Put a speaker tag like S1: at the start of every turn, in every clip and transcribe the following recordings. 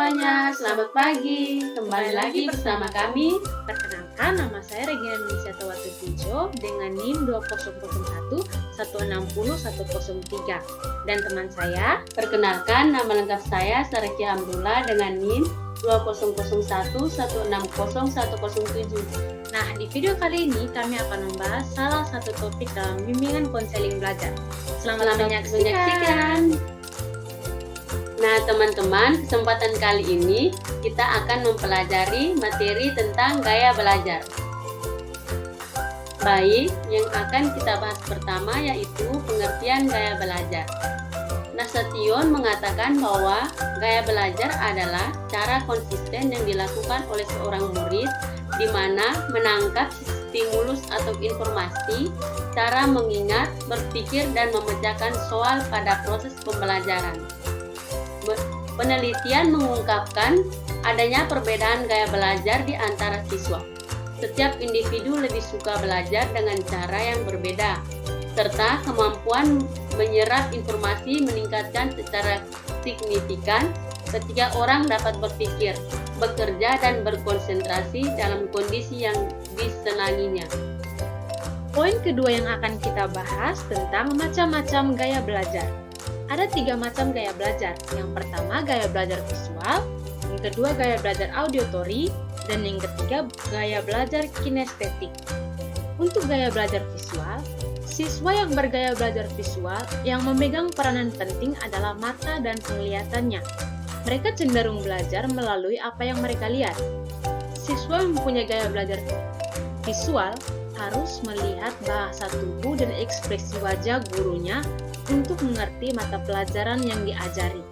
S1: semuanya, selamat pagi. Kembali lagi bersama kami.
S2: Perkenalkan, nama saya Regina Indonesia Tawatu Tijo dengan NIM 2001 160 103 dan teman saya.
S1: Perkenalkan, nama lengkap saya Sarekia Amrullah dengan NIM 2001 160 107.
S2: Nah, di video kali ini kami akan membahas salah satu topik dalam bimbingan konseling belajar. Selamat menyaksikan.
S1: Nah, teman-teman, kesempatan kali ini kita akan mempelajari materi tentang gaya belajar. Baik, yang akan kita bahas pertama yaitu pengertian gaya belajar. Nasution mengatakan bahwa gaya belajar adalah cara konsisten yang dilakukan oleh seorang murid di mana menangkap stimulus atau informasi, cara mengingat, berpikir, dan memecahkan soal pada proses pembelajaran. Penelitian mengungkapkan adanya perbedaan gaya belajar di antara siswa. Setiap individu lebih suka belajar dengan cara yang berbeda, serta kemampuan menyerap informasi meningkatkan secara signifikan ketika orang dapat berpikir, bekerja, dan berkonsentrasi dalam kondisi yang disenanginya.
S2: Poin kedua yang akan kita bahas tentang macam-macam gaya belajar. Ada 3 macam gaya belajar. Yang pertama, gaya belajar visual, yang kedua, gaya belajar auditory, dan yang ketiga, gaya belajar kinestetik. Untuk gaya belajar visual, siswa yang bergaya belajar visual yang memegang peranan penting adalah mata dan penglihatannya. Mereka cenderung belajar melalui apa yang mereka lihat. Siswa yang mempunyai gaya belajar visual harus melihat bahasa tubuh dan ekspresi wajah gurunya untuk mengerti mata pelajaran yang diajari.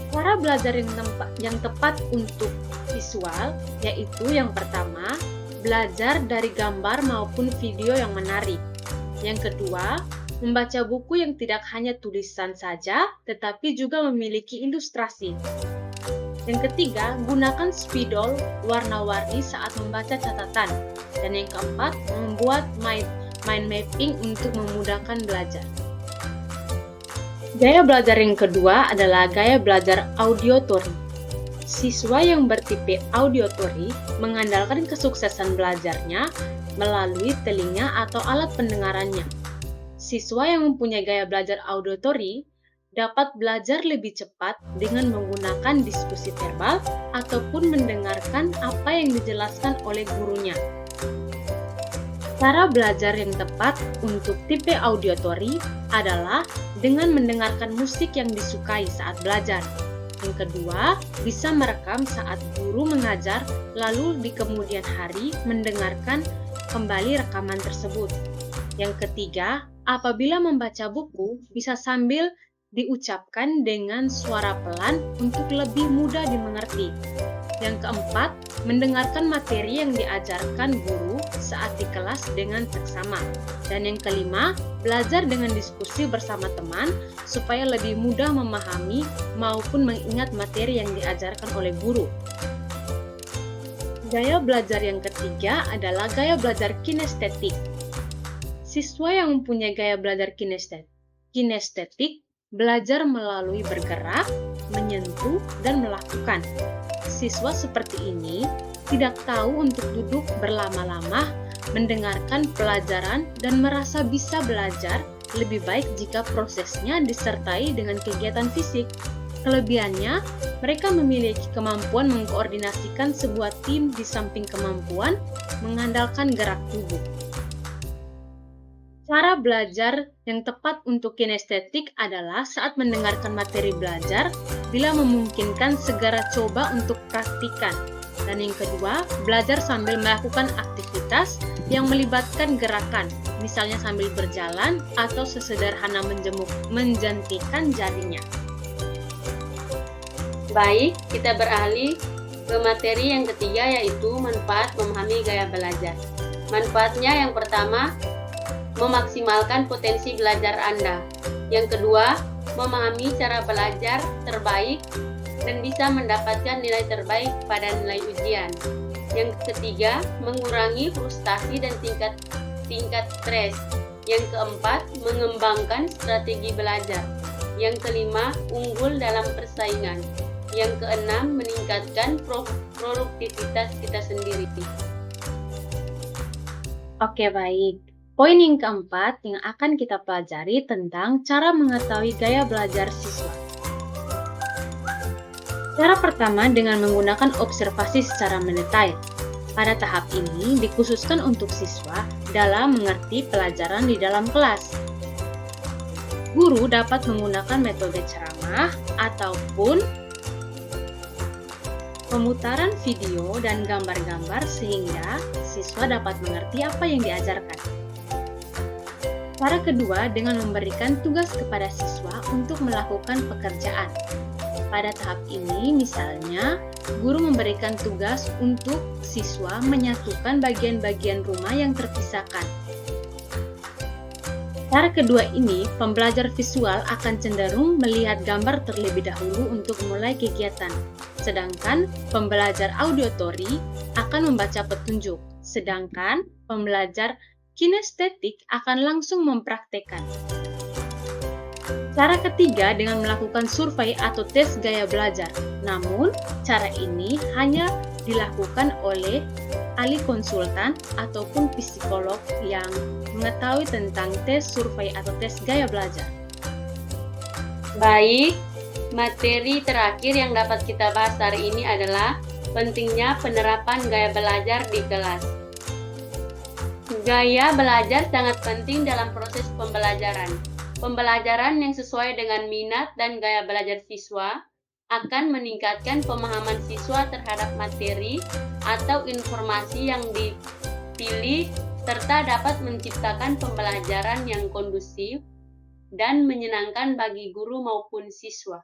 S2: Cara belajar yang tepat untuk visual yaitu yang pertama, belajar dari gambar maupun video yang menarik. Yang kedua, membaca buku yang tidak hanya tulisan saja, tetapi juga memiliki ilustrasi. Yang ketiga, gunakan spidol warna-warni saat membaca catatan. Dan yang keempat, membuat mind mapping untuk memudahkan belajar. Gaya belajar yang kedua adalah gaya belajar auditory. Siswa yang bertipe auditory mengandalkan kesuksesan belajarnya melalui telinga atau alat pendengarannya. Siswa yang mempunyai gaya belajar auditory dapat belajar lebih cepat dengan menggunakan diskusi verbal ataupun mendengarkan apa yang dijelaskan oleh gurunya. Cara belajar yang tepat untuk tipe auditory adalah dengan mendengarkan musik yang disukai saat belajar. Yang kedua, bisa merekam saat guru mengajar, lalu di kemudian hari mendengarkan kembali rekaman tersebut. Yang ketiga, apabila membaca buku, bisa sambil diucapkan dengan suara pelan untuk lebih mudah dimengerti. Yang keempat, mendengarkan materi yang diajarkan guru saat di kelas dengan seksama. Dan yang kelima, belajar dengan diskusi bersama teman supaya lebih mudah memahami maupun mengingat materi yang diajarkan oleh guru. Gaya belajar yang ketiga adalah gaya belajar kinestetik. Siswa yang mempunyai gaya belajar kinestetik belajar melalui bergerak, menyentuh, dan melakukan. Siswa seperti ini tidak tahu untuk duduk berlama-lama, mendengarkan pelajaran, dan merasa bisa belajar lebih baik jika prosesnya disertai dengan kegiatan fisik. Kelebihannya, mereka memiliki kemampuan mengkoordinasikan sebuah tim di samping kemampuan mengandalkan gerak tubuh. Cara belajar yang tepat untuk kinestetik adalah saat mendengarkan materi belajar, bila memungkinkan segera coba untuk praktikan. Dan yang kedua, belajar sambil melakukan aktivitas yang melibatkan gerakan, misalnya sambil berjalan atau sesederhana menjentikan jarinya.
S1: Baik, kita beralih ke materi yang ketiga yaitu manfaat memahami gaya belajar. Manfaatnya yang pertama, memaksimalkan potensi belajar Anda. Yang kedua, memahami cara belajar terbaik dan bisa mendapatkan nilai terbaik pada nilai ujian. Yang ketiga, mengurangi frustasi dan tingkat stres. Yang keempat, mengembangkan strategi belajar. Yang kelima, unggul dalam persaingan. Yang keenam, meningkatkan produktivitas kita sendiri.
S2: Oke, baik. Poin yang keempat yang akan kita pelajari tentang cara mengetahui gaya belajar siswa. Cara pertama dengan menggunakan observasi secara mendetail. Pada tahap ini dikhususkan untuk siswa dalam mengerti pelajaran di dalam kelas. Guru dapat menggunakan metode ceramah ataupun pemutaran video dan gambar-gambar sehingga siswa dapat mengerti apa yang diajarkan. Cara kedua dengan memberikan tugas kepada siswa untuk melakukan pekerjaan. Pada tahap ini, misalnya, guru memberikan tugas untuk siswa menyatukan bagian-bagian rumah yang terpisahkan. Cara kedua ini, pembelajar visual akan cenderung melihat gambar terlebih dahulu untuk mulai kegiatan, sedangkan pembelajar auditory akan membaca petunjuk, sedangkan pembelajar kinestetik akan langsung mempraktekkan. Cara ketiga dengan melakukan survei atau tes gaya belajar. Namun, cara ini hanya dilakukan oleh ahli konsultan ataupun psikolog yang mengetahui tentang tes survei atau tes gaya belajar.
S1: Baik, materi terakhir yang dapat kita bahas hari ini adalah pentingnya penerapan gaya belajar di kelas. Gaya belajar sangat penting dalam proses pembelajaran. Pembelajaran yang sesuai dengan minat dan gaya belajar siswa akan meningkatkan pemahaman siswa terhadap materi atau informasi yang dipilih serta dapat menciptakan pembelajaran yang kondusif dan menyenangkan bagi guru maupun siswa.